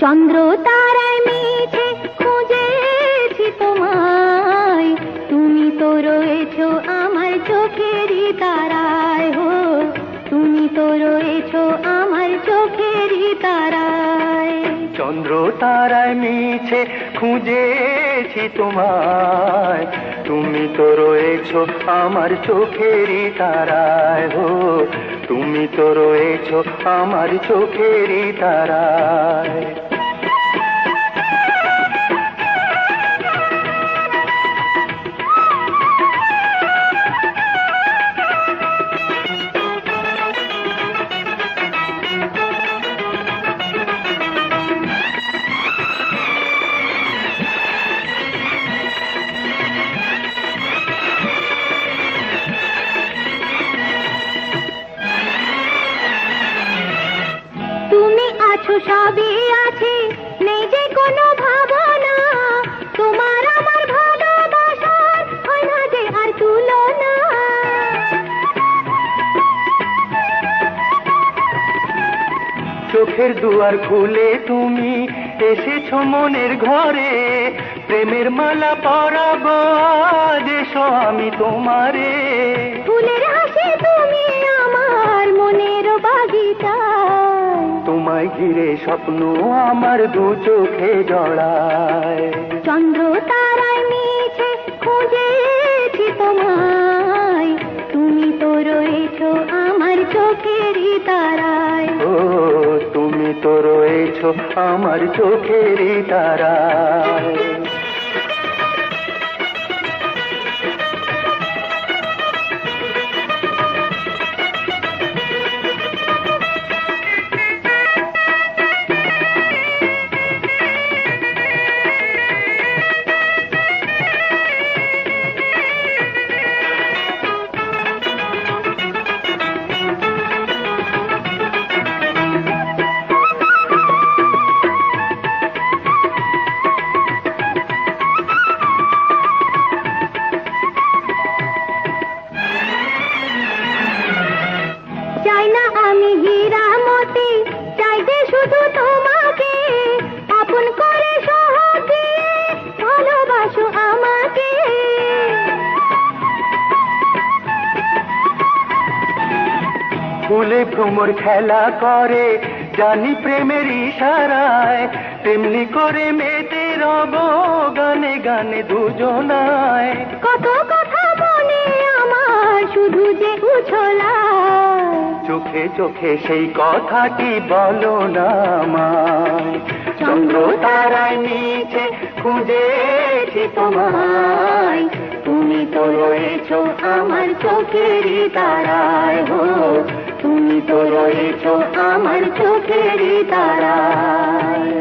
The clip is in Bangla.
চন্দ্র তারায় মিছে খুঁজেছি তোমায়, তুমি তো রয়েছো আমার চোখেরই তারায়, হো তুমি তো রয়েছো আমার চোখেরই তারায়। চন্দ্র তারায় মিছে খুঁজেছি তোমায়, তুমি তো রয়েছো আমার চোখেরই তারায়, হো তুমি তো রয়েছো আমার চোখেরই তারায়। তুমি আছো সবই আছে, নেই যে কোনো ভাবনা, তোমার আমার ভালোবাসার হয় না যে আর তুলনা। চোখের দুয়ার খুলে তুমি এসেছো মনের ঘরে, প্রেমের মালা পরাবো দেশো আমি তোমারে। ফুলের হাসি তুমি আমার মনের বাগিচায়, তোমায় ঘিরে স্বপ্ন আমার দু চোখে জড়ায়। চন্দ্র তারায় মিছে খুঁজেছি তোমায়, তুমি তো রয়েছো আমার চোখেরই তারায়, ও তুমি তো রয়েছো আমার চোখেরই তারায়। চাই না আমি হীরামতি, চাই যে শুধু তোমাকে, আপন করে সোহাগ দিয়ে ভালোবাসো আমাকে। ফুলে ভ্রমর খেলা করে জানি প্রেমের ইশারায়, তেমনি করে মেতে রব গানে গানে দুজনায়। কত কথা মনে আমার শুধু যে উছলায়, চোখে চোখে সেই কথাটি বলো না আমায়। চন্দ্র তারায় নিচে খুঁজেছি তোমায়, তুমি তো রয়েছো আমার চোখেরই তারায়, হো তুমি তো রয়েছো আমার চোখেরই তারায়।